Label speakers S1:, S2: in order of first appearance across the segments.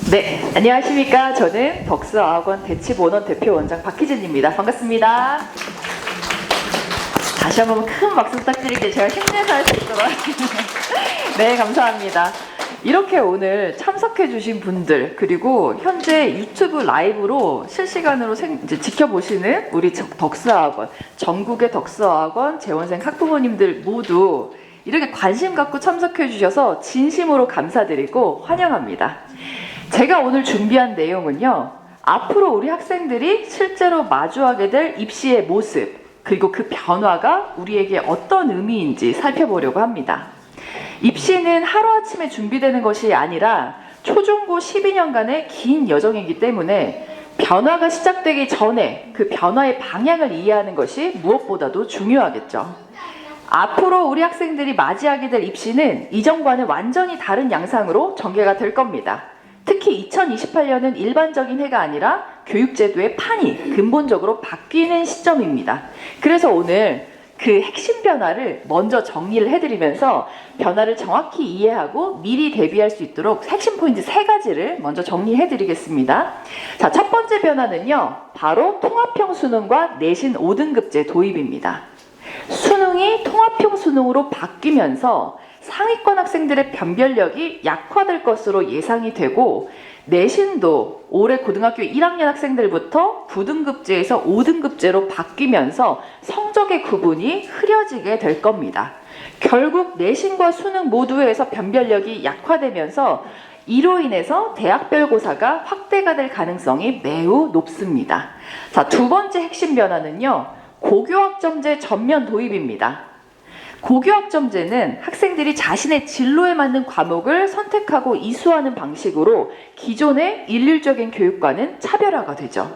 S1: 네, 안녕하십니까. 저는 덕스어학원 대치본원 대표원장 박희진입니다. 반갑습니다. 다시 한번 큰 박수 부탁드릴게요. 제가 힘내서 할 수 있도록. 네, 감사합니다. 이렇게 오늘 참석해 주신 분들, 그리고 현재 유튜브 라이브로 실시간으로 이제 지켜보시는 우리 덕스어학원, 전국의 덕스어학원 재원생 학부모님들 모두 이렇게 관심 갖고 참석해 주셔서 진심으로 감사드리고 환영합니다. 제가 오늘 준비한 내용은요, 앞으로 우리 학생들이 실제로 마주하게 될 입시의 모습, 그리고 그 변화가 우리에게 어떤 의미인지 살펴보려고 합니다. 입시는 하루아침에 준비되는 것이 아니라 초중고 12년간의 긴 여정이기 때문에 변화가 시작되기 전에 그 변화의 방향을 이해하는 것이 무엇보다도 중요하겠죠. 앞으로 우리 학생들이 맞이하게 될 입시는 이전과는 완전히 다른 양상으로 전개가 될 겁니다. 특히 2028년은 일반적인 해가 아니라 교육제도의 판이 근본적으로 바뀌는 시점입니다. 그래서 오늘 그 핵심 변화를 먼저 정리를 해드리면서 변화를 정확히 이해하고 미리 대비할 수 있도록 핵심 포인트 3가지를 먼저 정리해드리겠습니다. 자, 첫 번째 변화는요, 바로 통합형 수능과 내신 5등급제 도입입니다. 수능이 통합형 수능으로 바뀌면서 상위권 학생들의 변별력이 약화될 것으로 예상이 되고, 내신도 올해 고등학교 1학년 학생들부터 9등급제에서 5등급제로 바뀌면서 성적의 구분이 흐려지게 될 겁니다. 결국 내신과 수능 모두에서 변별력이 약화되면서 이로 인해서 대학별고사가 확대가 될 가능성이 매우 높습니다. 자, 두 번째 핵심 변화는요, 고교학점제 전면 도입입니다. 고교학점제는 학생들이 자신의 진로에 맞는 과목을 선택하고 이수하는 방식으로 기존의 일률적인 교육과는 차별화가 되죠.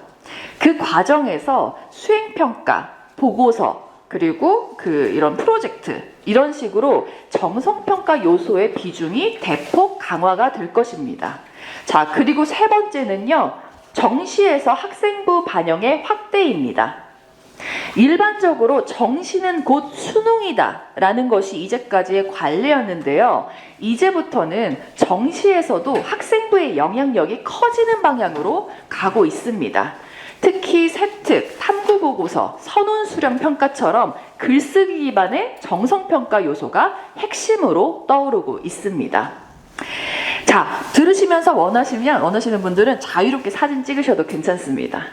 S1: 그 과정에서 수행평가, 보고서, 그리고 이런 프로젝트, 이런 식으로 정성평가 요소의 비중이 대폭 강화가 될 것입니다. 자, 그리고 세 번째는요, 정시에서 학생부 반영의 확대입니다. 일반적으로 정시는 곧 수능이다 라는 것이 이제까지의 관례였는데요, 이제부터는 정시에서도 학생부의 영향력이 커지는 방향으로 가고 있습니다. 특히 세특, 탐구보고서, 선훈수령평가처럼 글쓰기 기반의 정성평가 요소가 핵심으로 떠오르고 있습니다. 자, 들으시면서 원하시는 분들은 자유롭게 사진 찍으셔도 괜찮습니다.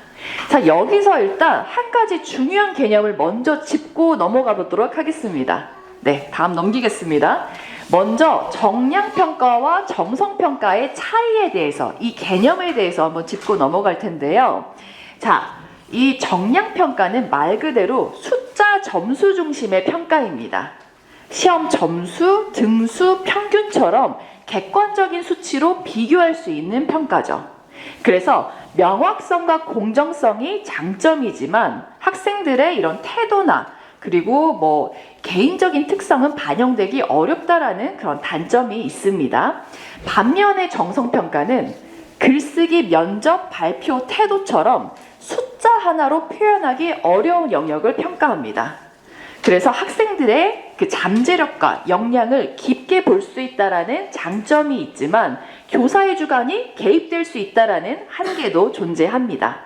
S1: 자, 여기서 일단 한 가지 중요한 개념을 먼저 짚고 넘어가 보도록 하겠습니다. 네, 다음 넘기겠습니다. 먼저 정량평가와 정성평가의 차이에 대해서, 이 개념에 대해서 한번 짚고 넘어갈 텐데요. 자, 이 정량평가는 말 그대로 숫자 점수 중심의 평가입니다. 시험 점수, 등수, 평균처럼 객관적인 수치로 비교할 수 있는 평가죠. 그래서 명확성과 공정성이 장점이지만 학생들의 이런 태도나 그리고 개인적인 특성은 반영되기 어렵다라는 그런 단점이 있습니다. 반면에 정성평가는 글쓰기, 면접, 발표, 태도처럼 숫자 하나로 표현하기 어려운 영역을 평가합니다. 그래서 학생들의 그 잠재력과 역량을 깊게 볼 수 있다라는 장점이 있지만 교사의 주관이 개입될 수 있다라는 한계도 존재합니다.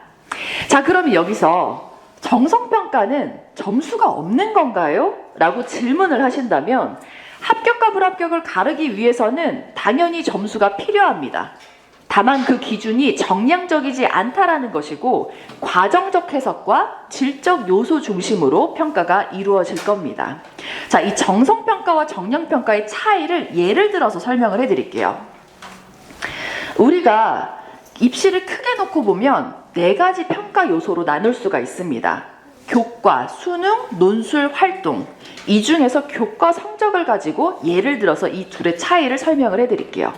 S1: 자, 그러면 여기서 정성평가는 점수가 없는 건가요? 라고 질문을 하신다면 합격과 불합격을 가르기 위해서는 당연히 점수가 필요합니다. 다만 그 기준이 정량적이지 않다라는 것이고 과정적 해석과 질적 요소 중심으로 평가가 이루어질 겁니다. 자, 이 정성평가와 정량평가의 차이를 예를 들어서 설명을 해드릴게요. 우리가 입시를 크게 놓고 보면 4가지 평가 요소로 나눌 수가 있습니다. 교과, 수능, 논술, 활동. 이 중에서 교과 성적을 가지고 예를 들어서 이 둘의 차이를 설명을 해드릴게요.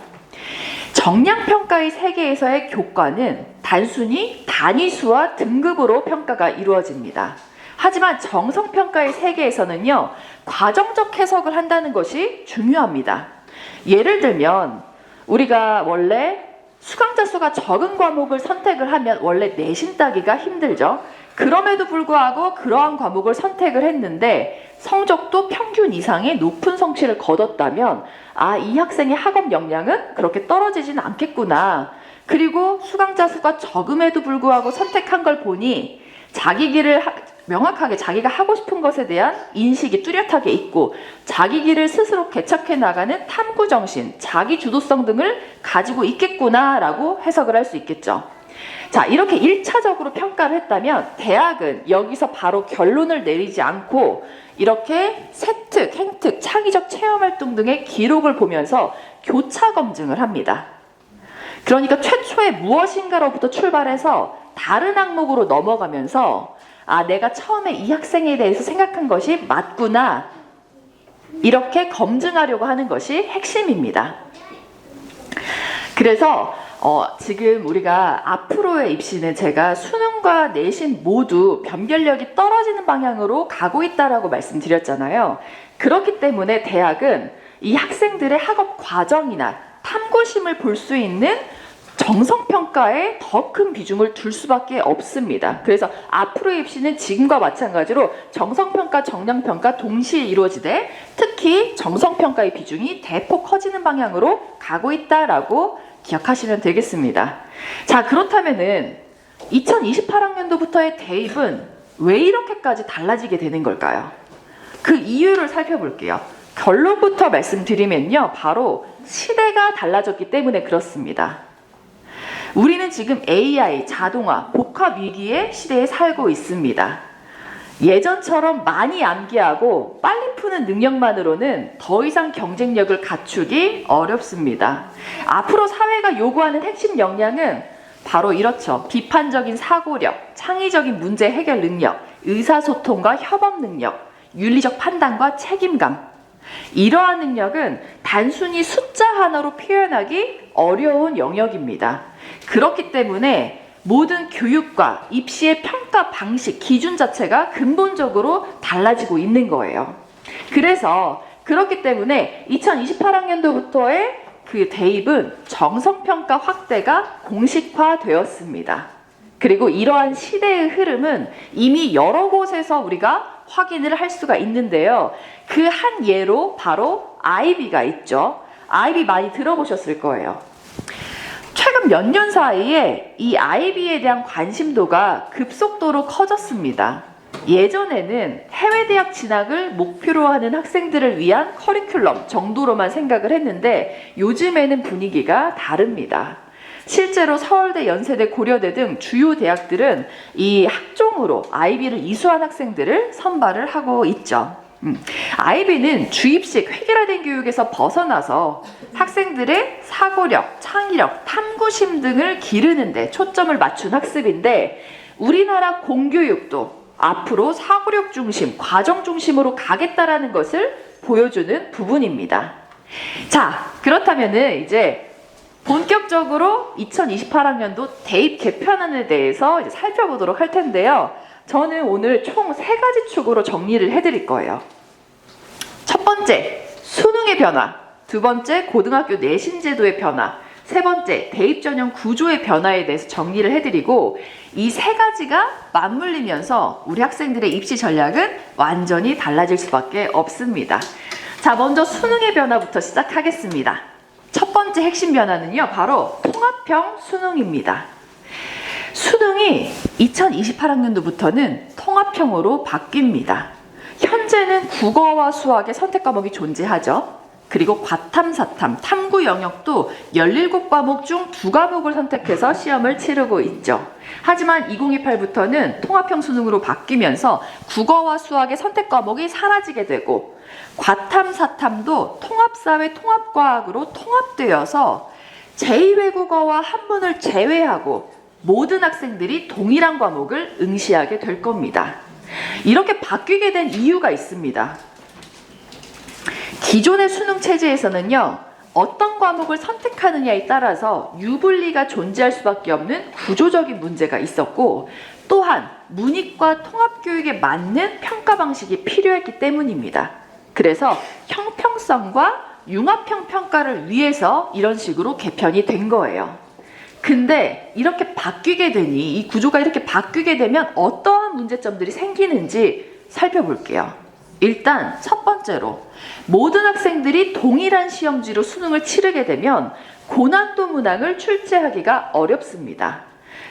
S1: 정량평가의 세계에서의 교과는 단순히 단위수와 등급으로 평가가 이루어집니다. 하지만 정성평가의 세계에서는요, 과정적 해석을 한다는 것이 중요합니다. 예를 들면 우리가 원래 수강자 수가 적은 과목을 선택을 하면 원래 내신 따기가 힘들죠. 그럼에도 불구하고 그러한 과목을 선택을 했는데 성적도 평균 이상의 높은 성취를 거뒀다면 이 학생의 학업 역량은 그렇게 떨어지지는 않겠구나. 그리고 수강자 수가 적음에도 불구하고 선택한 걸 보니 자기 길을 명확하게 자기가 하고 싶은 것에 대한 인식이 뚜렷하게 있고 자기 길을 스스로 개척해 나가는 탐구정신, 자기 주도성 등을 가지고 있겠구나라고 해석을 할 수 있겠죠. 자, 이렇게 1차적으로 평가를 했다면 대학은 여기서 바로 결론을 내리지 않고 이렇게 세특, 행특, 창의적 체험활동 등의 기록을 보면서 교차 검증을 합니다. 그러니까 최초에 무엇인가로부터 출발해서 다른 항목으로 넘어가면서 내가 처음에 이 학생에 대해서 생각한 것이 맞구나, 이렇게 검증하려고 하는 것이 핵심입니다. 그래서 지금 우리가 앞으로의 입시는 제가 수능과 내신 모두 변별력이 떨어지는 방향으로 가고 있다라고 말씀드렸잖아요. 그렇기 때문에 대학은 이 학생들의 학업 과정이나 탐구심을 볼 수 있는 정성평가에 더 큰 비중을 둘 수밖에 없습니다. 그래서 앞으로의 입시는 지금과 마찬가지로 정성평가, 정량평가 동시에 이루어지되 특히 정성평가의 비중이 대폭 커지는 방향으로 가고 있다라고 기억하시면 되겠습니다. 자, 그렇다면은 2028학년도부터의 대입은 왜 이렇게까지 달라지게 되는 걸까요? 그 이유를 살펴볼게요. 결론부터 말씀드리면요, 바로 시대가 달라졌기 때문에 그렇습니다. 우리는 지금 AI, 자동화, 복합 위기의 시대에 살고 있습니다. 예전처럼 많이 암기하고 빨리 푸는 능력만으로는 더 이상 경쟁력을 갖추기 어렵습니다. 앞으로 사회가 요구하는 핵심 역량은 바로 이렇죠. 비판적인 사고력, 창의적인 문제 해결 능력, 의사소통과 협업 능력, 윤리적 판단과 책임감. 이러한 능력은 단순히 숫자 하나로 표현하기 어려운 영역입니다. 그렇기 때문에 모든 교육과 입시의 평가 방식, 기준 자체가 근본적으로 달라지고 있는 거예요. 그래서 그렇기 때문에 2028학년도부터의 그 대입은 정성평가 확대가 공식화되었습니다. 그리고 이러한 시대의 흐름은 이미 여러 곳에서 우리가 확인을 할 수가 있는데요. 그 한 예로 바로 아이비가 있죠. 아이비 많이 들어보셨을 거예요. 최근 몇 년 사이에 이 아이비에 대한 관심도가 급속도로 커졌습니다. 예전에는 해외 대학 진학을 목표로 하는 학생들을 위한 커리큘럼 정도로만 생각을 했는데 요즘에는 분위기가 다릅니다. 실제로 서울대, 연세대, 고려대 등 주요 대학들은 이 학종으로 아이비를 이수한 학생들을 선발을 하고 있죠. 아이비는 주입식 획일화된 교육에서 벗어나서 학생들의 사고력, 창의력, 탐구심 등을 기르는 데 초점을 맞춘 학습인데 우리나라 공교육도 앞으로 사고력 중심, 과정 중심으로 가겠다라는 것을 보여주는 부분입니다. 자, 그렇다면은 이제 본격적으로 2028학년도 대입 개편안에 대해서 이제 살펴보도록 할 텐데요. 저는 오늘 총 3가지 축으로 정리를 해드릴 거예요. 첫 번째, 수능의 변화. 두 번째, 고등학교 내신 제도의 변화. 세 번째, 대입 전형 구조의 변화에 대해서 정리를 해드리고 이 3가지가 맞물리면서 우리 학생들의 입시 전략은 완전히 달라질 수밖에 없습니다. 자, 먼저 수능의 변화부터 시작하겠습니다. 첫 번째 핵심 변화는요, 바로 통합형 수능입니다. 수능이 2028학년도부터는 통합형으로 바뀝니다. 현재는 국어와 수학의 선택 과목이 존재하죠. 그리고 과탐, 사탐, 탐구 영역도 17과목 중 2과목을 선택해서 시험을 치르고 있죠. 하지만 2028부터는 통합형 수능으로 바뀌면서 국어와 수학의 선택 과목이 사라지게 되고 과탐, 사탐도 통합사회, 통합과학으로 통합되어서 제2외국어와 한문을 제외하고 모든 학생들이 동일한 과목을 응시하게 될 겁니다. 이렇게 바뀌게 된 이유가 있습니다. 기존의 수능 체제에서는요, 어떤 과목을 선택하느냐에 따라서 유불리가 존재할 수밖에 없는 구조적인 문제가 있었고 또한 문이과 통합교육에 맞는 평가 방식이 필요했기 때문입니다. 그래서 형평성과 융합형 평가를 위해서 이런 식으로 개편이 된 거예요. 근데 이렇게 바뀌게 되니, 이 구조가 이렇게 바뀌게 되면 어떠한 문제점들이 생기는지 살펴볼게요. 일단 첫 번째로 모든 학생들이 동일한 시험지로 수능을 치르게 되면 고난도 문항을 출제하기가 어렵습니다.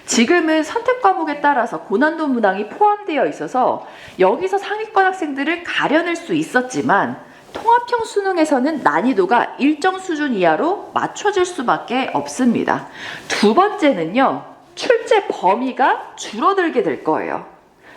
S1: 지금은 선택 과목에 따라서 고난도 문항이 포함되어 있어서 여기서 상위권 학생들을 가려낼 수 있었지만 통합형 수능에서는 난이도가 일정 수준 이하로 맞춰질 수밖에 없습니다. 두 번째는요, 출제 범위가 줄어들게 될 거예요.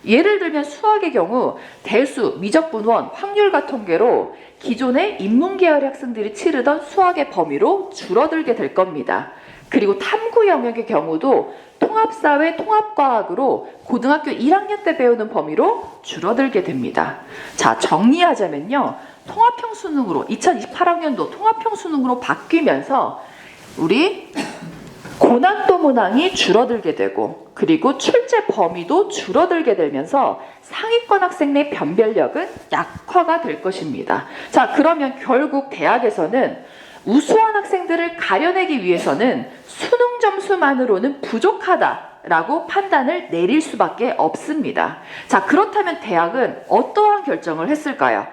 S1: 예를 들면 수학의 경우 대수, 미적분원, 확률과 통계로 기존의 인문계열 학생들이 치르던 수학의 범위로 줄어들게 될 겁니다. 그리고 탐구 영역의 경우도 통합사회, 통합과학으로 고등학교 1학년 때 배우는 범위로 줄어들게 됩니다. 자, 정리하자면요. 통합형 수능으로 2028학년도 통합형 수능으로 바뀌면서 우리 고난도 문항이 줄어들게 되고 그리고 출제 범위도 줄어들게 되면서 상위권 학생 내 변별력은 약화가 될 것입니다. 자, 그러면 결국 대학에서는 우수한 학생들을 가려내기 위해서는 수능 점수만으로는 부족하다라고 판단을 내릴 수밖에 없습니다. 자, 그렇다면 대학은 어떠한 결정을 했을까요?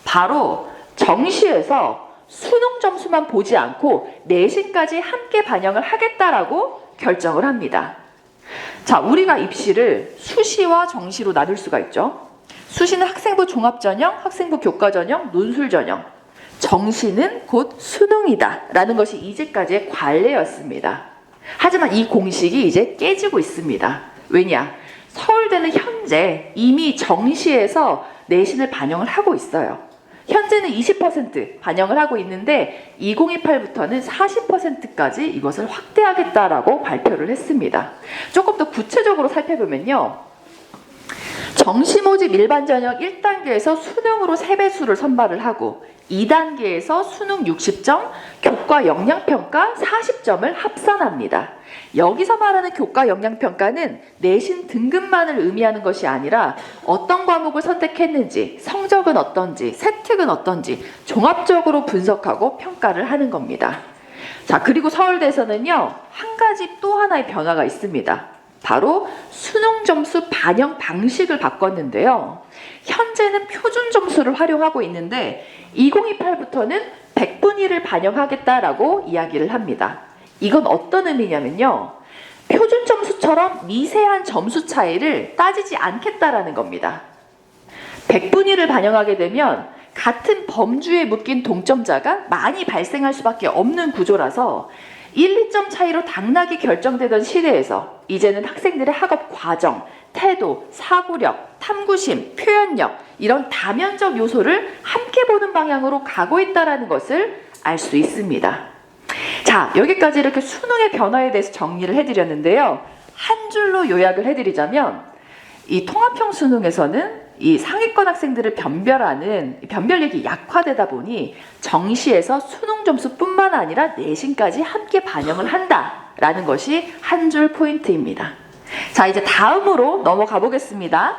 S1: 바로 정시에서 수능 점수만 보지 않고 내신까지 함께 반영을 하겠다라고 결정을 합니다. 자, 우리가 입시를 수시와 정시로 나눌 수가 있죠. 수시는 학생부 종합전형, 학생부 교과전형, 논술전형. 정시는 곧 수능이다 라는 것이 이제까지의 관례였습니다. 하지만 이 공식이 이제 깨지고 있습니다. 왜냐? 서울대는 현재 이미 정시에서 내신을 반영을 하고 있어요. 현재는 20% 반영을 하고 있는데 2028부터는 40%까지 이것을 확대하겠다라고 발표를 했습니다. 조금 더 구체적으로 살펴보면요. 정시 모집 일반 전형 1단계에서 수능으로 3배수를 선발을 하고 2단계에서 수능 60점, 교과 영양평가 40점을 합산합니다. 여기서 말하는 교과 영양평가는 내신 등급만을 의미하는 것이 아니라 어떤 과목을 선택했는지, 성적은 어떤지, 세특은 어떤지 종합적으로 분석하고 평가를 하는 겁니다. 자, 그리고 서울대에서는요, 한 가지 또 하나의 변화가 있습니다. 바로 수능 점수 반영 방식을 바꿨는데요. 현재는 표준 점수를 활용하고 있는데 2028부터는 100분위 1을 반영하겠다라고 이야기를 합니다. 이건 어떤 의미냐면요. 표준 점수처럼 미세한 점수 차이를 따지지 않겠다라는 겁니다. 100분위 1을 반영하게 되면 같은 범주에 묶인 동점자가 많이 발생할 수밖에 없는 구조라서 1, 2점 차이로 당락이 결정되던 시대에서 이제는 학생들의 학업 과정, 태도, 사고력, 탐구심, 표현력 이런 다면적 요소를 함께 보는 방향으로 가고 있다는 것을 알 수 있습니다. 자, 여기까지 이렇게 수능의 변화에 대해서 정리를 해드렸는데요. 한 줄로 요약을 해드리자면 이 통합형 수능에서는 이 상위권 학생들을 변별하는 변별력이 약화되다 보니 정시에서 수능 점수뿐만 아니라 내신까지 함께 반영을 한다라는 것이 한 줄 포인트입니다. 자, 이제 다음으로 넘어가 보겠습니다.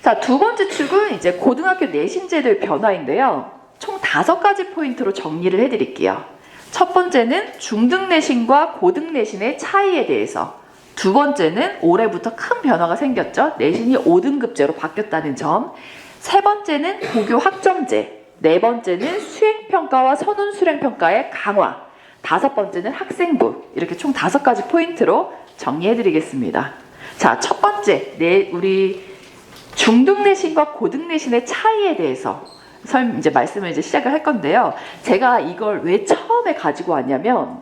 S1: 자, 두 번째 축은 이제 고등학교 내신제도의 변화인데요. 총 5가지 포인트로 정리를 해드릴게요. 첫 번째는 중등 내신과 고등 내신의 차이에 대해서, 두 번째는 올해부터 큰 변화가 생겼죠. 내신이 5등급제로 바뀌었다는 점. 세 번째는 고교 학점제. 네 번째는 수행평가와 선훈 수행평가의 강화. 다섯 번째는 학생부. 이렇게 총 5가지 포인트로 정리해드리겠습니다. 자, 첫 번째, 우리 중등 내신과 고등 내신의 차이에 대해서 이제 말씀을 이제 시작을 할 건데요. 제가 이걸 왜 처음에 가지고 왔냐면,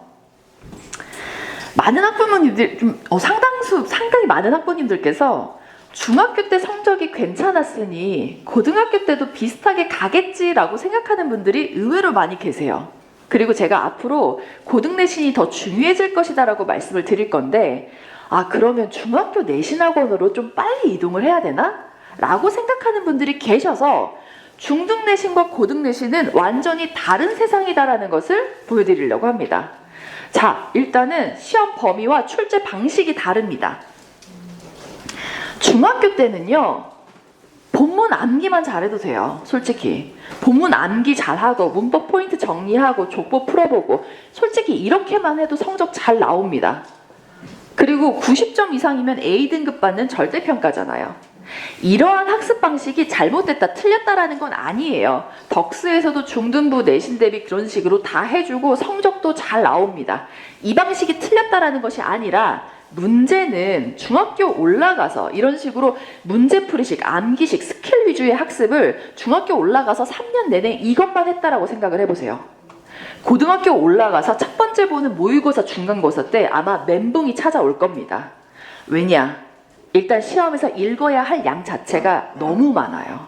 S1: 많은 학부모님들, 상당히 많은 학부모님들께서 중학교 때 성적이 괜찮았으니 고등학교 때도 비슷하게 가겠지라고 생각하는 분들이 의외로 많이 계세요. 그리고 제가 앞으로 고등 내신이 더 중요해질 것이다라고 말씀을 드릴 건데, 아, 그러면 중학교 내신 학원으로 좀 빨리 이동을 해야 되나? 라고 생각하는 분들이 계셔서 중등 내신과 고등 내신은 완전히 다른 세상이다라는 것을 보여드리려고 합니다. 자, 일단은 시험 범위와 출제 방식이 다릅니다. 중학교 때는요, 본문 암기만 잘해도 돼요. 솔직히 본문 암기 잘하고 문법 포인트 정리하고 족보 풀어보고 솔직히 이렇게만 해도 성적 잘 나옵니다. 그리고 90점 이상이면 A등급 받는 절대평가잖아요. 이러한 학습 방식이 잘못됐다, 틀렸다라는 건 아니에요. 덕수에서도 중등부 내신 대비 그런 식으로 다 해주고 성적도 잘 나옵니다. 이 방식이 틀렸다라는 것이 아니라 문제는 중학교 올라가서 이런 식으로 문제풀이식, 암기식, 스킬 위주의 학습을 중학교 올라가서 3년 내내 이것만 했다라고 생각을 해보세요. 고등학교 올라가서 첫 번째 보는 모의고사, 중간고사 때 아마 멘붕이 찾아올 겁니다. 왜냐? 일단 시험에서 읽어야 할 양 자체가 너무 많아요.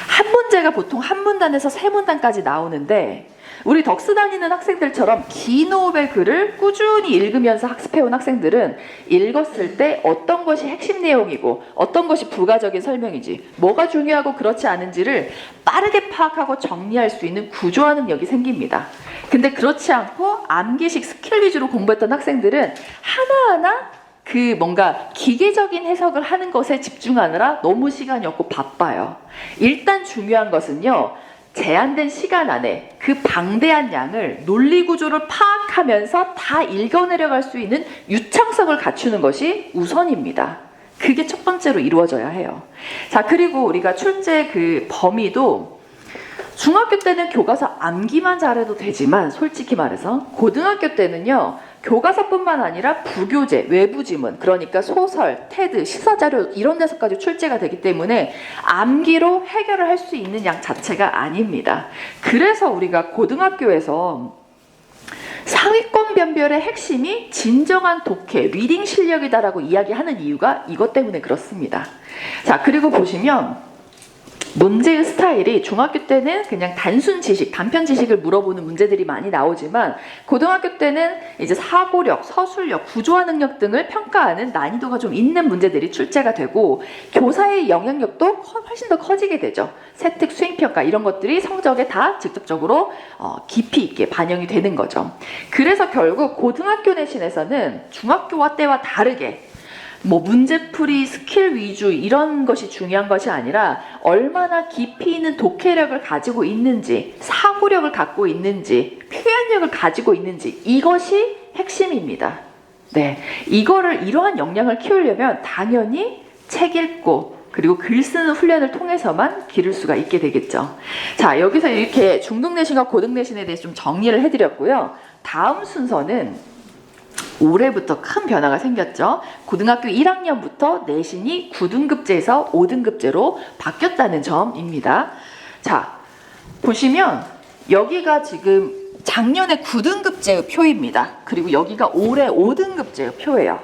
S1: 한 문제가 보통 한 문단에서 세 문단까지 나오는데 우리 덕수 다니는 학생들처럼 긴 호흡의 글을 꾸준히 읽으면서 학습해온 학생들은 읽었을 때 어떤 것이 핵심 내용이고 어떤 것이 부가적인 설명이지, 뭐가 중요하고 그렇지 않은지를 빠르게 파악하고 정리할 수 있는 구조화 능력이 생깁니다. 근데 그렇지 않고 암기식 스킬 위주로 공부했던 학생들은 하나하나 그 뭔가 기계적인 해석을 하는 것에 집중하느라 너무 시간이 없고 바빠요. 일단 중요한 것은요, 제한된 시간 안에 그 방대한 양을 논리 구조를 파악하면서 다 읽어내려갈 수 있는 유창성을 갖추는 것이 우선입니다. 그게 첫 번째로 이루어져야 해요. 자, 그리고 우리가 출제 그 범위도 중학교 때는 교과서 암기만 잘해도 되지만 솔직히 말해서 고등학교 때는요, 교과서뿐만 아니라 부교재, 외부 지문, 그러니까 소설, 테드, 시사자료 이런 데서까지 출제가 되기 때문에 암기로 해결을 할 수 있는 양 자체가 아닙니다. 그래서 우리가 고등학교에서 상위권 변별의 핵심이 진정한 독해, 리딩 실력이다라고 이야기하는 이유가 이것 때문에 그렇습니다. 자, 그리고 보시면 문제의 스타일이 중학교 때는 그냥 단순 지식, 단편 지식을 물어보는 문제들이 많이 나오지만 고등학교 때는 이제 사고력, 서술력, 구조화 능력 등을 평가하는 난이도가 좀 있는 문제들이 출제가 되고 교사의 영향력도 훨씬 더 커지게 되죠. 세특, 수행평가 이런 것들이 성적에 다 직접적으로 깊이 있게 반영이 되는 거죠. 그래서 결국 고등학교 내신에서는 중학교와 때와 다르게 뭐 문제풀이 스킬 위주 이런 것이 중요한 것이 아니라 얼마나 깊이 있는 독해력을 가지고 있는지, 사고력을 갖고 있는지, 표현력을 가지고 있는지, 이것이 핵심입니다. 네, 이거를 이러한 역량을 키우려면 당연히 책 읽고 그리고 글 쓰는 훈련을 통해서만 기를 수가 있게 되겠죠. 자, 여기서 이렇게 중등 내신과 고등 내신에 대해서 좀 정리를 해드렸고요. 다음 순서는 올해부터 큰 변화가 생겼죠. 고등학교 1학년부터 내신이 9등급제에서 5등급제로 바뀌었다는 점입니다. 자, 보시면 여기가 지금 작년에 9등급제의 표입니다. 그리고 여기가 올해 5등급제의 표예요.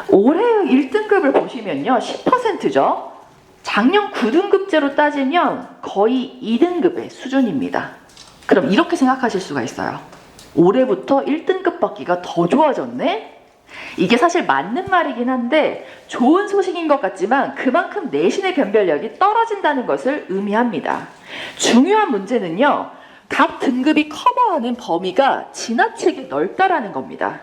S1: 올해의 1등급을 보시면요, 10%죠. 작년 9등급제로 따지면 거의 2등급의 수준입니다. 그럼 이렇게 생각하실 수가 있어요. 올해부터 1등급 받기가 더 좋아졌네? 이게 사실 맞는 말이긴 한데 좋은 소식인 것 같지만 그만큼 내신의 변별력이 떨어진다는 것을 의미합니다. 중요한 문제는요, 각 등급이 커버하는 범위가 지나치게 넓다라는 겁니다.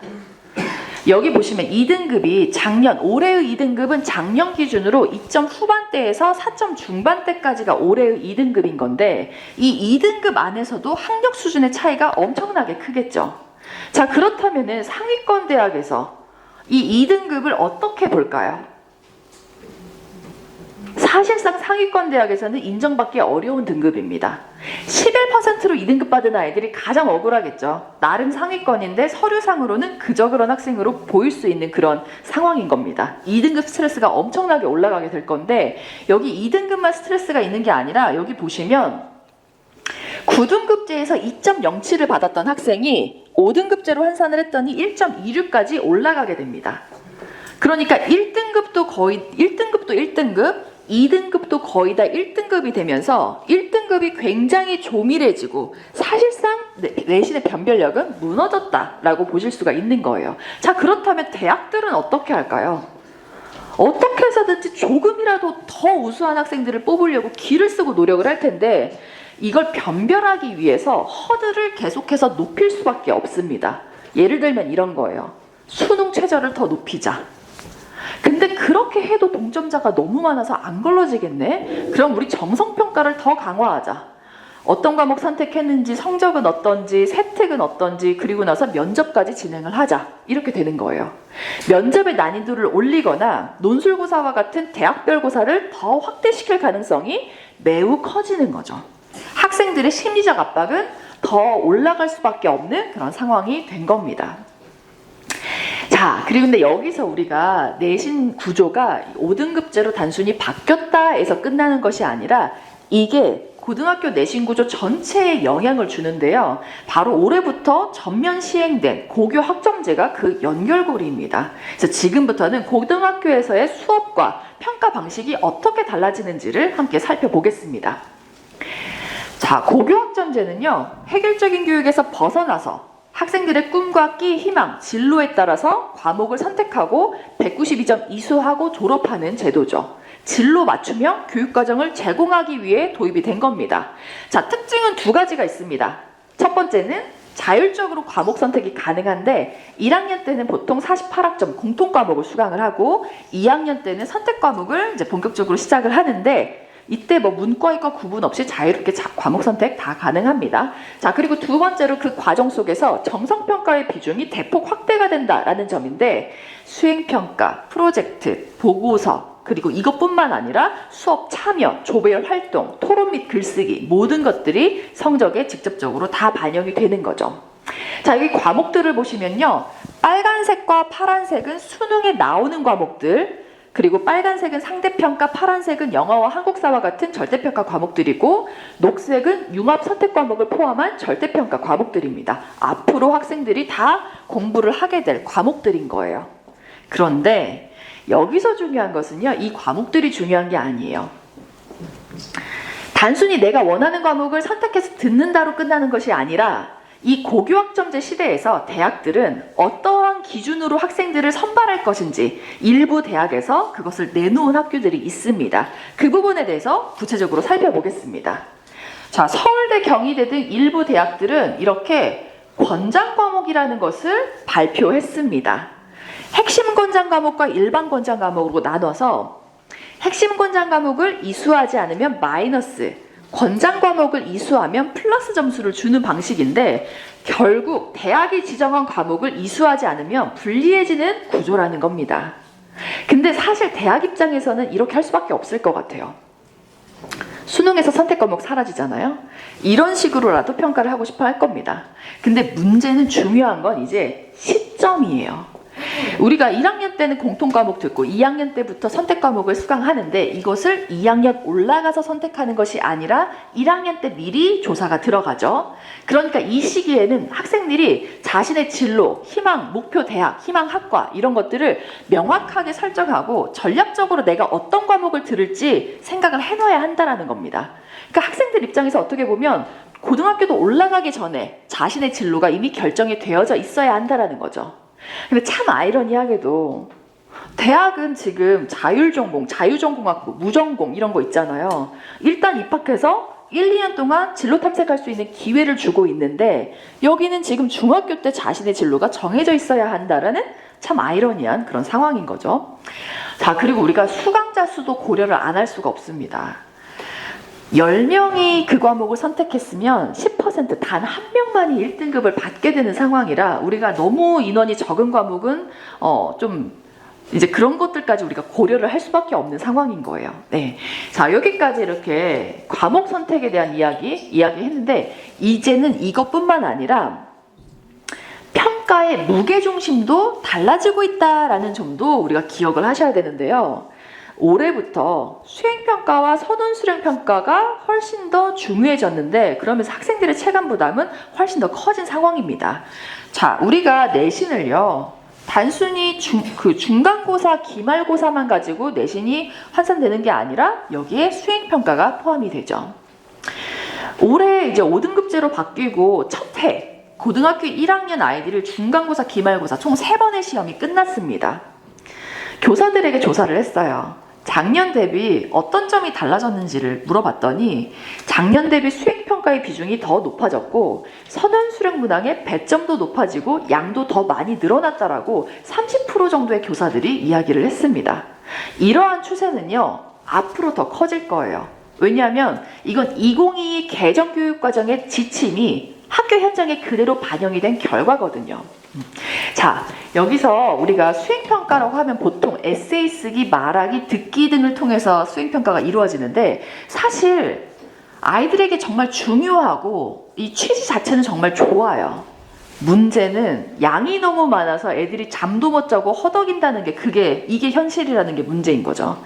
S1: 여기 보시면 2등급이 올해의 2등급은 작년 기준으로 2점 후반대에서 4점 중반대까지가 올해의 2등급인 건데 이 2등급 안에서도 학력 수준의 차이가 엄청나게 크겠죠. 자, 그렇다면은 상위권 대학에서 이 2등급을 어떻게 볼까요? 사실상 상위권 대학에서는 인정받기 어려운 등급입니다. 11%로 2등급 받은 아이들이 가장 억울하겠죠. 나름 상위권인데 서류상으로는 그저 그런 학생으로 보일 수 있는 그런 상황인 겁니다. 2등급 스트레스가 엄청나게 올라가게 될 건데 여기 2등급만 스트레스가 있는 게 아니라 여기 보시면 9등급제에서 2.07을 받았던 학생이 5등급제로 환산을 했더니 1.26까지 올라가게 됩니다. 그러니까 1등급도 1등급, 2등급도 거의 다 1등급이 되면서 1등급이 굉장히 조밀해지고 사실상 내신의 변별력은 무너졌다라고 보실 수가 있는 거예요. 자, 그렇다면 대학들은 어떻게 할까요? 어떻게 해서든지 조금이라도 더 우수한 학생들을 뽑으려고 기를 쓰고 노력을 할 텐데 이걸 변별하기 위해서 허들을 계속해서 높일 수밖에 없습니다. 예를 들면 이런 거예요. 수능 최저를 더 높이자. 근데 그렇게 해도 동점자가 너무 많아서 안 걸러지겠네? 그럼 우리 정성평가를 더 강화하자. 어떤 과목 선택했는지, 성적은 어떤지, 세특은 어떤지, 그리고 나서 면접까지 진행을 하자. 이렇게 되는 거예요. 면접의 난이도를 올리거나 논술고사와 같은 대학별 고사를 더 확대시킬 가능성이 매우 커지는 거죠. 학생들의 심리적 압박은 더 올라갈 수밖에 없는 그런 상황이 된 겁니다. 자, 그리고 근데 여기서 우리가 내신 구조가 5등급제로 단순히 바뀌었다에서 끝나는 것이 아니라 이게 고등학교 내신 구조 전체에 영향을 주는데요. 바로 올해부터 전면 시행된 고교 학점제가 그 연결고리입니다. 그래서 지금부터는 고등학교에서의 수업과 평가 방식이 어떻게 달라지는지를 함께 살펴보겠습니다. 자, 고교 학점제는요, 획일적인 교육에서 벗어나서 학생들의 꿈과 끼, 희망, 진로에 따라서 과목을 선택하고 192점 이수하고 졸업하는 제도죠. 진로 맞춤형 교육과정을 제공하기 위해 도입이 된 겁니다. 자, 특징은 두 가지가 있습니다. 첫 번째는 자율적으로 과목 선택이 가능한데 1학년 때는 보통 48학점 공통 과목을 수강을 하고 2학년 때는 선택 과목을 이제 본격적으로 시작을 하는데 이때 뭐 문과이과 구분 없이 자유롭게 과목 선택 다 가능합니다. 자, 그리고 두 번째로 그 과정 속에서 정성평가의 비중이 대폭 확대가 된다라는 점인데 수행평가, 프로젝트, 보고서, 그리고 이것뿐만 아니라 수업 참여, 조별 활동, 토론 및 글쓰기 모든 것들이 성적에 직접적으로 다 반영이 되는 거죠. 자, 여기 과목들을 보시면요. 빨간색과 파란색은 수능에 나오는 과목들, 그리고 빨간색은 상대평가, 파란색은 영어와 한국사와 같은 절대평가 과목들이고 녹색은 융합 선택 과목을 포함한 절대평가 과목들입니다. 앞으로 학생들이 다 공부를 하게 될 과목들인 거예요. 그런데 여기서 중요한 것은요, 이 과목들이 중요한 게 아니에요. 단순히 내가 원하는 과목을 선택해서 듣는다로 끝나는 것이 아니라 이 고교학점제 시대에서 대학들은 어떠한 기준으로 학생들을 선발할 것인지 일부 대학에서 그것을 내놓은 학교들이 있습니다. 그 부분에 대해서 구체적으로 살펴보겠습니다. 자, 서울대, 경희대 등 일부 대학들은 이렇게 권장 과목이라는 것을 발표했습니다. 핵심 권장 과목과 일반 권장 과목으로 나눠서 핵심 권장 과목을 이수하지 않으면 마이너스, 권장 과목을 이수하면 플러스 점수를 주는 방식인데 결국 대학이 지정한 과목을 이수하지 않으면 불리해지는 구조라는 겁니다. 근데 사실 대학 입장에서는 이렇게 할 수밖에 없을 것 같아요. 수능에서 선택 과목 사라지잖아요. 이런 식으로라도 평가를 하고 싶어 할 겁니다. 근데 문제는 중요한 건 이제 시점이에요. 우리가 1학년 때는 공통 과목 듣고 2학년 때부터 선택 과목을 수강하는데 이것을 2학년 올라가서 선택하는 것이 아니라 1학년 때 미리 조사가 들어가죠. 그러니까 이 시기에는 학생들이 자신의 진로, 희망, 목표 대학, 희망 학과 이런 것들을 명확하게 설정하고 전략적으로 내가 어떤 과목을 들을지 생각을 해놔야 한다는 겁니다. 그러니까 학생들 입장에서 어떻게 보면 고등학교도 올라가기 전에 자신의 진로가 이미 결정이 되어져 있어야 한다는 거죠. 근데 참 아이러니하게도 대학은 지금 자율전공, 자유전공학부, 무전공 이런 거 있잖아요. 일단 입학해서 1, 2년 동안 진로 탐색할 수 있는 기회를 주고 있는데 여기는 지금 중학교 때 자신의 진로가 정해져 있어야 한다라는 참 아이러니한 그런 상황인 거죠. 자, 그리고 우리가 수강자 수도 고려를 안 할 수가 없습니다. 10명이 그 과목을 선택했으면 10% 단 한 명만이 1등급을 받게 되는 상황이라 우리가 너무 인원이 적은 과목은 좀 이제 그런 것들까지 우리가 고려를 할 수밖에 없는 상황인 거예요. 네. 자, 여기까지 이렇게 과목 선택에 대한 이야기했는데 이제는 이것뿐만 아니라 평가의 무게중심도 달라지고 있다라는 점도 우리가 기억을 하셔야 되는데요. 올해부터 수행평가와 선언수령평가가 훨씬 더 중요해졌는데 그러면서 학생들의 체감 부담은 훨씬 더 커진 상황입니다. 자, 우리가 내신을요 단순히 중간고사, 기말고사만 가지고 내신이 환산되는 게 아니라 여기에 수행평가가 포함이 되죠. 올해 이제 5등급제로 바뀌고 첫 해 고등학교 1학년 아이들을 중간고사, 기말고사 총 3번의 시험이 끝났습니다. 교사들에게 조사를 했어요. 작년 대비 어떤 점이 달라졌는지를 물어봤더니 작년 대비 수행평가의 비중이 더 높아졌고 선언수령 문항의 배점도 높아지고 양도 더 많이 늘어났다라고 30% 정도의 교사들이 이야기를 했습니다. 이러한 추세는요 앞으로 더 커질 거예요. 왜냐하면 이건 2022 개정교육과정의 지침이 학교 현장에 그대로 반영이 된 결과거든요. 자, 여기서 우리가 수행평가라고 하면 보통 에세이 쓰기, 말하기, 듣기 등을 통해서 수행평가가 이루어지는데, 사실 아이들에게 정말 중요하고 이 취지 자체는 정말 좋아요. 문제는 양이 너무 많아서 애들이 잠도 못 자고 허덕인다는 게 이게 현실이라는 게 문제인 거죠.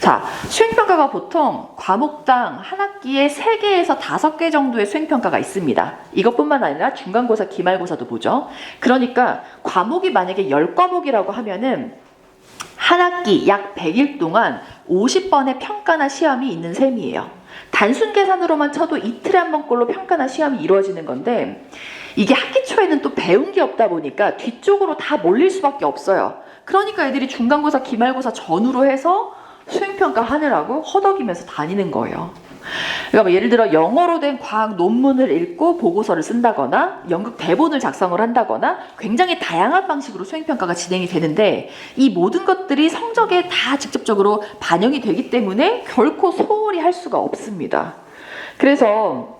S1: 자, 수행평가가 보통 과목당 한 학기에 3개에서 5개 정도의 수행평가가 있습니다. 이것뿐만 아니라 중간고사, 기말고사도 보죠. 그러니까 과목이 만약에 10과목이라고 하면은 한 학기 약 100일 동안 50번의 평가나 시험이 있는 셈이에요. 단순 계산으로만 쳐도 이틀에 한 번꼴로 평가나 시험이 이루어지는 건데, 이게 학기 초에는 또 배운 게 없다 보니까 뒤쪽으로 다 몰릴 수밖에 없어요. 그러니까 애들이 중간고사, 기말고사 전후로 해서 수행평가 하느라고 허덕이면서 다니는 거예요. 그러니까 뭐 예를 들어 영어로 된 과학 논문을 읽고 보고서를 쓴다거나 연극 대본을 작성을 한다거나 굉장히 다양한 방식으로 수행평가가 진행이 되는데, 이 모든 것들이 성적에 다 직접적으로 반영이 되기 때문에 결코 소홀히 할 수가 없습니다. 그래서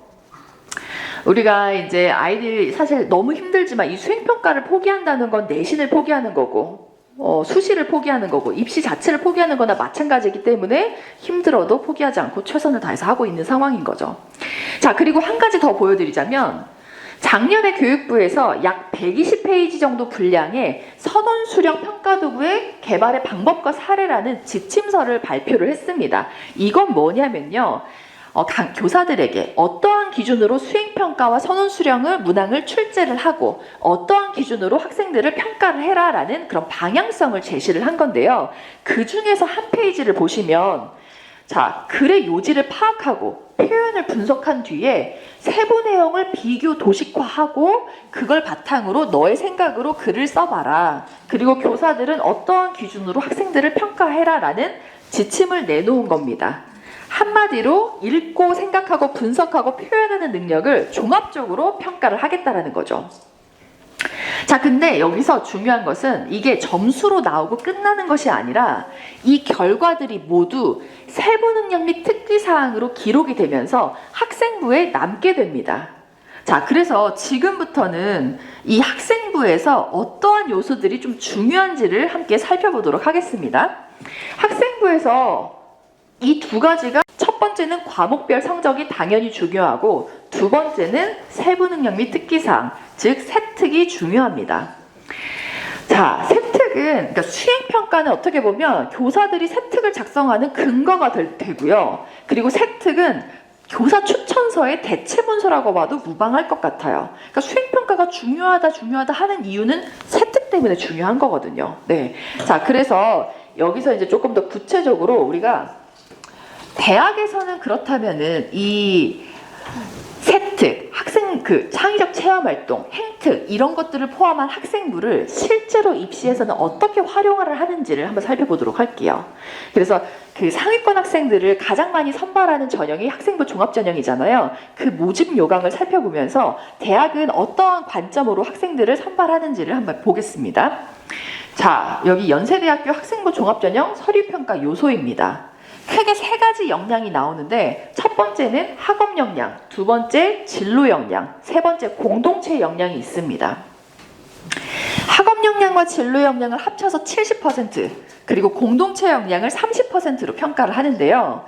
S1: 우리가 이제 아이들이 사실 너무 힘들지만 이 수행평가를 포기한다는 건 내신을 포기하는 거고, 수시를 포기하는 거고, 입시 자체를 포기하는 거나 마찬가지이기 때문에 힘들어도 포기하지 않고 최선을 다해서 하고 있는 상황인 거죠. 자, 그리고 한 가지 더 보여드리자면, 작년에 교육부에서 약 120페이지 정도 분량의 선원수령 평가도구의 개발의 방법과 사례라는 지침서를 발표를 했습니다. 이건 뭐냐면요, 교사들에게 어떠한 기준으로 수행평가와 선원수령을 문항을 출제를 하고 어떠한 기준으로 학생들을 평가를 해라라는 그런 방향성을 제시를 한 건데요. 그 중에서 한 페이지를 보시면, 자, 글의 요지를 파악하고 표현을 분석한 뒤에 세부 내용을 비교 도식화하고 그걸 바탕으로 너의 생각으로 글을 써봐라. 그리고 교사들은 어떠한 기준으로 학생들을 평가해라라는 지침을 내놓은 겁니다. 한마디로 읽고 생각하고 분석하고 표현하는 능력을 종합적으로 평가를 하겠다라는 거죠. 자, 근데 여기서 중요한 것은 이게 점수로 나오고 끝나는 것이 아니라 이 결과들이 모두 세부 능력 및 특기사항으로 기록이 되면서 학생부에 남게 됩니다. 자, 그래서 지금부터는 이 학생부에서 어떠한 요소들이 좀 중요한지를 함께 살펴보도록 하겠습니다. 학생부에서 이 두 가지가, 첫 번째는 과목별 성적이 당연히 중요하고, 두 번째는 세부 능력 및 특기사항, 즉 세특이 중요합니다. 자, 세특은, 그러니까 수행평가는 어떻게 보면 교사들이 세특을 작성하는 근거가 되고요. 그리고 세특은 교사 추천서의 대체 문서라고 봐도 무방할 것 같아요. 그러니까 수행평가가 중요하다 하는 이유는 세특 때문에 중요한 거거든요. 네. 자, 그래서 여기서 이제 조금 더 구체적으로 우리가 대학에서는 그렇다면은 이 세특, 학생 창의적 체험활동, 행특 이런 것들을 포함한 학생부를 실제로 입시에서는 어떻게 활용을 하는지를 한번 살펴보도록 할게요. 그래서 그 상위권 학생들을 가장 많이 선발하는 전형이 학생부 종합전형이잖아요. 그 모집 요강을 살펴보면서 대학은 어떠한 관점으로 학생들을 선발하는지를 한번 보겠습니다. 자, 여기 연세대학교 학생부 종합전형 서류평가 요소입니다. 크게 3가지 역량이 나오는데, 첫 번째는 학업 역량, 두 번째 진로 역량, 세 번째 공동체 역량이 있습니다. 학업 역량과 진로 역량을 합쳐서 70%, 그리고 공동체 역량을 30%로 평가를 하는데요.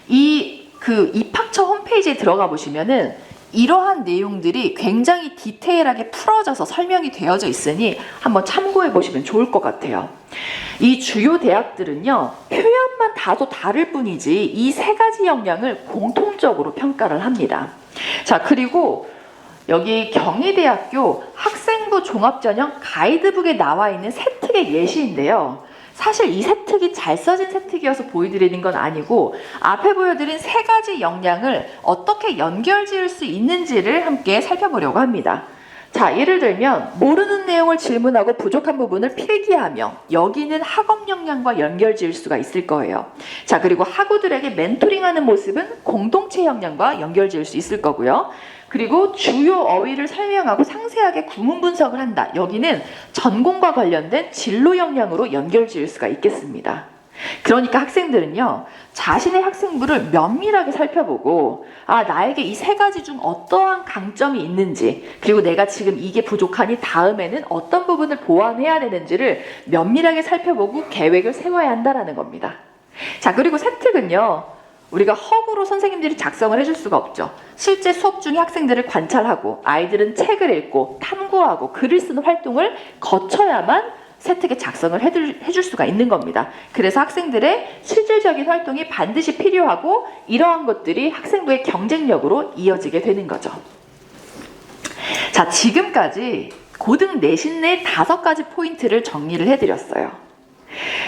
S1: 이 입학처 홈페이지에 들어가 보시면은 이러한 내용들이 굉장히 디테일하게 풀어져서 설명이 되어져 있으니 한번 참고해 보시면 좋을 것 같아요. 이 주요 대학들은요, 표현만 다소 다를 뿐이지 이 3가지 역량을 공통적으로 평가를 합니다. 자, 그리고 여기 경희대학교 학생부 종합전형 가이드북에 나와 있는 세특의 예시인데요. 사실 이 세특이 잘 써진 세특이어서 보여드리는 건 아니고, 앞에 보여드린 3가지 역량을 어떻게 연결 지을 수 있는지를 함께 살펴보려고 합니다. 자, 예를 들면 모르는 내용을 질문하고 부족한 부분을 필기하며, 여기는 학업 역량과 연결 지을 수가 있을 거예요. 자, 그리고 학우들에게 멘토링하는 모습은 공동체 역량과 연결 지을 수 있을 거고요. 그리고 주요 어휘를 설명하고 상세하게 구문 분석을 한다. 여기는 전공과 관련된 진로 역량으로 연결 지을 수가 있겠습니다. 그러니까 학생들은요, 자신의 학생부를 면밀하게 살펴보고, 나에게 이 세 가지 중 어떠한 강점이 있는지, 그리고 내가 지금 이게 부족하니 다음에는 어떤 부분을 보완해야 되는지를 면밀하게 살펴보고 계획을 세워야 한다는 겁니다. 자, 그리고 세특은요, 우리가 허구로 선생님들이 작성을 해줄 수가 없죠. 실제 수업 중에 학생들을 관찰하고 아이들은 책을 읽고 탐구하고 글을 쓰는 활동을 거쳐야만 세특에 작성을 해줄 수가 있는 겁니다. 그래서 학생들의 실질적인 활동이 반드시 필요하고 이러한 것들이 학생부의 경쟁력으로 이어지게 되는 거죠. 자, 지금까지 고등 내신 내 5가지 포인트를 정리를 해드렸어요.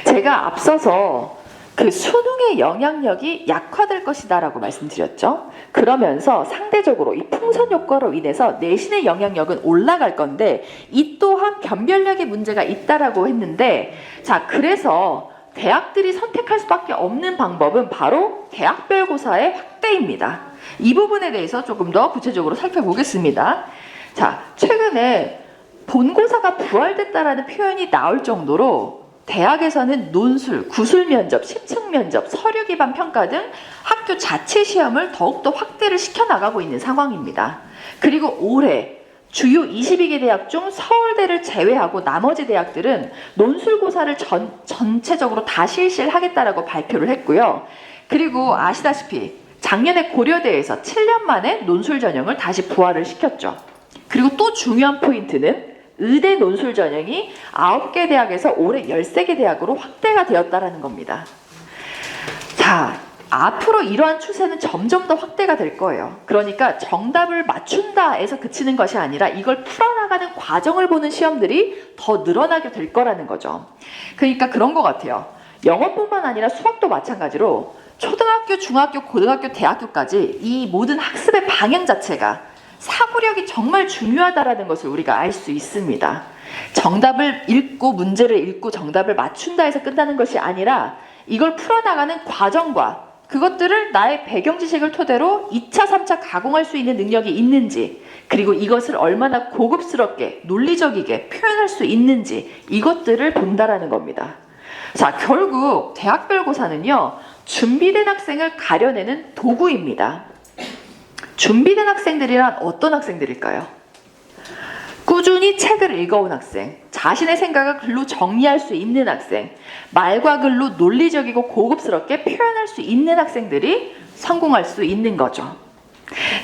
S1: 제가 앞서서 그 수능의 영향력이 약화될 것이다 라고 말씀드렸죠. 그러면서 상대적으로 이 풍선 효과로 인해서 내신의 영향력은 올라갈 건데 이 또한 변별력의 문제가 있다라고 했는데, 자, 그래서 대학들이 선택할 수밖에 없는 방법은 바로 대학별고사의 확대입니다. 이 부분에 대해서 조금 더 구체적으로 살펴보겠습니다. 자, 최근에 본고사가 부활됐다라는 표현이 나올 정도로 대학에서는 논술, 구술 면접, 심층 면접, 서류 기반 평가 등 학교 자체 시험을 더욱더 확대를 시켜나가고 있는 상황입니다. 그리고 올해 주요 22개 대학 중 서울대를 제외하고 나머지 대학들은 논술고사를 전체적으로 다 실시를 하겠다라고 발표를 했고요. 그리고 아시다시피 작년에 고려대에서 7년 만에 논술 전형을 다시 부활을 시켰죠. 그리고 또 중요한 포인트는 의대 논술 전형이 9개 대학에서 올해 13개 대학으로 확대가 되었다는 겁니다. 자, 앞으로 이러한 추세는 점점 더 확대가 될 거예요. 그러니까 정답을 맞춘다에서 그치는 것이 아니라 이걸 풀어나가는 과정을 보는 시험들이 더 늘어나게 될 거라는 거죠. 그러니까 그런 것 같아요. 영어뿐만 아니라 수학도 마찬가지로 초등학교, 중학교, 고등학교, 대학교까지 이 모든 학습의 방향 자체가 사고력이 정말 중요하다라는 것을 우리가 알 수 있습니다. 정답을 읽고 문제를 읽고 정답을 맞춘다 해서 끝나는 것이 아니라 이걸 풀어나가는 과정과 그것들을 나의 배경 지식을 토대로 2차, 3차 가공할 수 있는 능력이 있는지, 그리고 이것을 얼마나 고급스럽게 논리적이게 표현할 수 있는지 이것들을 본다라는 겁니다. 자, 결국 대학별고사는요, 준비된 학생을 가려내는 도구입니다. 준비된 학생들이란 어떤 학생들일까요? 꾸준히 책을 읽어온 학생, 자신의 생각을 글로 정리할 수 있는 학생, 말과 글로 논리적이고 고급스럽게 표현할 수 있는 학생들이 성공할 수 있는 거죠.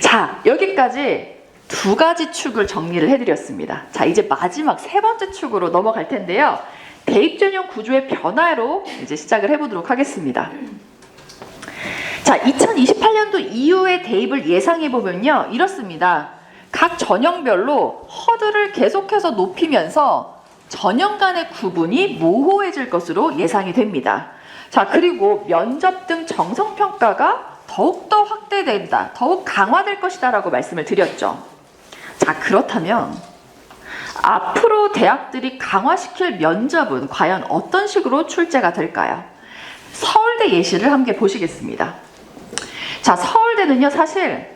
S1: 자, 여기까지 2가지 축을 정리를 해드렸습니다. 자, 이제 마지막 3번째 축으로 넘어갈 텐데요. 대입 전형 구조의 변화로 이제 시작을 해보도록 하겠습니다. 자, 2028년도 이후의 대입을 예상해보면요, 이렇습니다. 각 전형별로 허들을 계속해서 높이면서 전형 간의 구분이 모호해질 것으로 예상이 됩니다. 자, 그리고 면접 등 정성평가가 더욱더 확대된다, 더욱 강화될 것이다 라고 말씀을 드렸죠. 자, 그렇다면 앞으로 대학들이 강화시킬 면접은 과연 어떤 식으로 출제가 될까요? 서울대 예시를 함께 보시겠습니다. 자, 서울대는요, 사실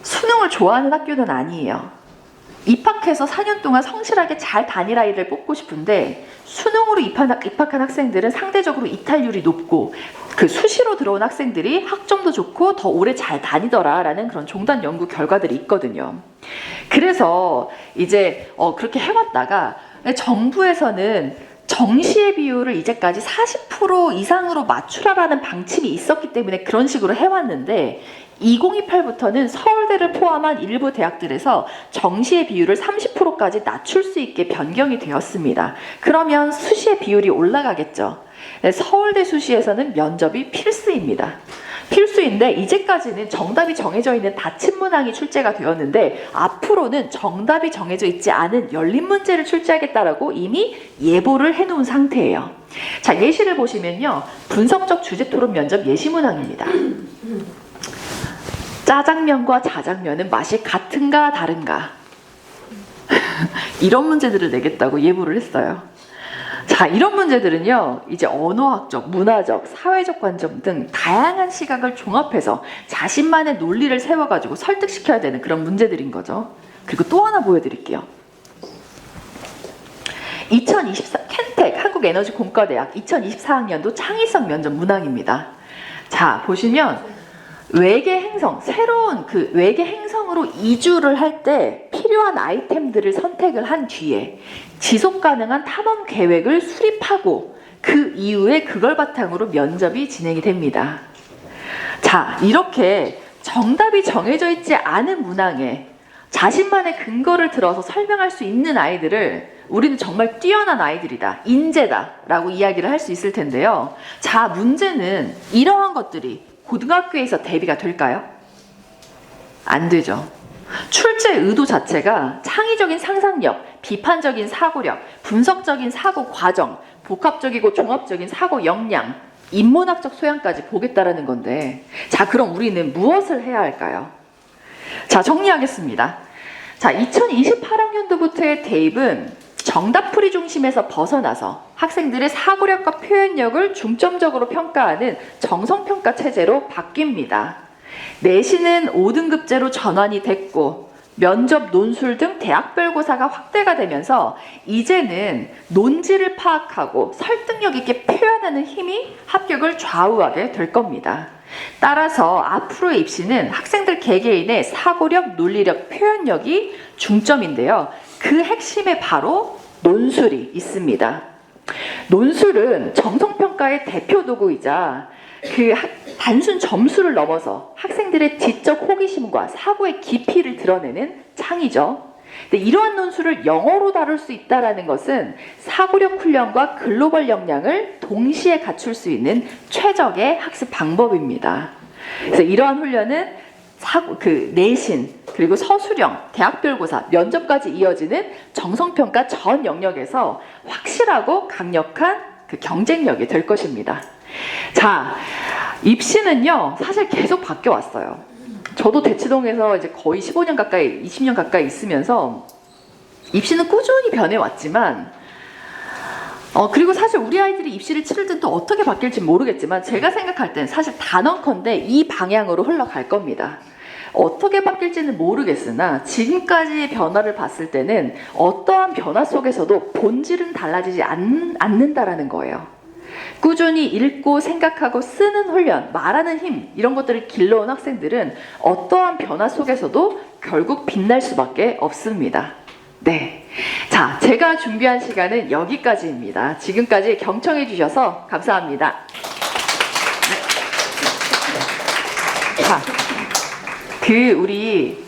S1: 수능을 좋아하는 학교는 아니에요. 입학해서 4년 동안 성실하게 잘 다닐 아이를 뽑고 싶은데 수능으로 입학한 학생들은 상대적으로 이탈률이 높고 그 수시로 들어온 학생들이 학점도 좋고 더 오래 잘 다니더라라는 그런 종단 연구 결과들이 있거든요. 그래서 이제 그렇게 해왔다가 정부에서는 정시의 비율을 이제까지 40% 이상으로 맞추라라는 방침이 있었기 때문에 그런 식으로 해왔는데 2028부터는 서울대를 포함한 일부 대학들에서 정시의 비율을 30%까지 낮출 수 있게 변경이 되었습니다. 그러면 수시의 비율이 올라가겠죠. 서울대 수시에서는 면접이 필수입니다. 필수인데 이제까지는 정답이 정해져 있는 닫힌 문항이 출제가 되었는데 앞으로는 정답이 정해져 있지 않은 열린 문제를 출제하겠다라고 이미 예보를 해놓은 상태예요. 자, 예시를 보시면요, 분석적 주제토론 면접 예시 문항입니다. 짜장면과 자장면은 맛이 같은가 다른가? 이런 문제들을 내겠다고 예보를 했어요. 자, 이런 문제들은요, 이제 언어학적, 문화적, 사회적 관점 등 다양한 시각을 종합해서 자신만의 논리를 세워가지고 설득시켜야 되는 그런 문제들인 거죠. 그리고 또 하나 보여드릴게요. 2024 켄텍 한국에너지공과대학 2024학년도 창의성 면접 문항입니다. 자, 보시면 외계 행성, 새로운 그 외계 행성으로 이주를 할 때 필요한 아이템들을 선택을 한 뒤에 지속 가능한 탐험 계획을 수립하고 그 이후에 그걸 바탕으로 면접이 진행이 됩니다. 자, 이렇게 정답이 정해져 있지 않은 문항에 자신만의 근거를 들어서 설명할 수 있는 아이들을 우리는 정말 뛰어난 아이들이다, 인재다 라고 이야기를 할 수 있을 텐데요. 자, 문제는 이러한 것들이 고등학교에서 대비가 될까요? 안 되죠. 출제 의도 자체가 창의적인 상상력, 비판적인 사고력, 분석적인 사고 과정, 복합적이고 종합적인 사고 역량, 인문학적 소양까지 보겠다라는 건데, 자, 그럼 우리는 무엇을 해야 할까요? 자, 정리하겠습니다. 자, 2028학년도부터의 대입은 정답풀이 중심에서 벗어나서 학생들의 사고력과 표현력을 중점적으로 평가하는 정성평가 체제로 바뀝니다. 내신은 5등급제로 전환이 됐고 면접, 논술 등 대학별고사가 확대가 되면서 이제는 논지를 파악하고 설득력 있게 표현하는 힘이 합격을 좌우하게 될 겁니다. 따라서 앞으로의 입시는 학생들 개개인의 사고력, 논리력, 표현력이 중점인데요. 그 핵심에 바로 논술이 있습니다. 논술은 정성평가의 대표 도구이자 그 단순 점수를 넘어서 학생들의 지적 호기심과 사고의 깊이를 드러내는 창이죠. 근데 이러한 논술을 영어로 다룰 수 있다는 것은 사고력 훈련과 글로벌 역량을 동시에 갖출 수 있는 최적의 학습 방법입니다. 그래서 이러한 훈련은 내신, 그리고 서술형, 대학별고사, 면접까지 이어지는 정성평가 전 영역에서 확실하고 강력한 그 경쟁력이 될 것입니다. 자, 입시는요, 사실 계속 바뀌어 왔어요. 저도 대치동에서 이제 거의 15년 가까이, 20년 가까이 있으면서 입시는 꾸준히 변해왔지만, 그리고 사실 우리 아이들이 입시를 치를 때 또 어떻게 바뀔지 모르겠지만, 제가 생각할 땐 사실 단언컨대 이 방향으로 흘러갈 겁니다. 어떻게 바뀔지는 모르겠으나 지금까지의 변화를 봤을 때는 어떠한 변화 속에서도 본질은 달라지지 않는다라는 거예요. 꾸준히 읽고 생각하고 쓰는 훈련, 말하는 힘, 이런 것들을 길러온 학생들은 어떠한 변화 속에서도 결국 빛날 수밖에 없습니다. 네. 자, 제가 준비한 시간은 여기까지입니다. 지금까지 경청해 주셔서 감사합니다. 네. 자, 우리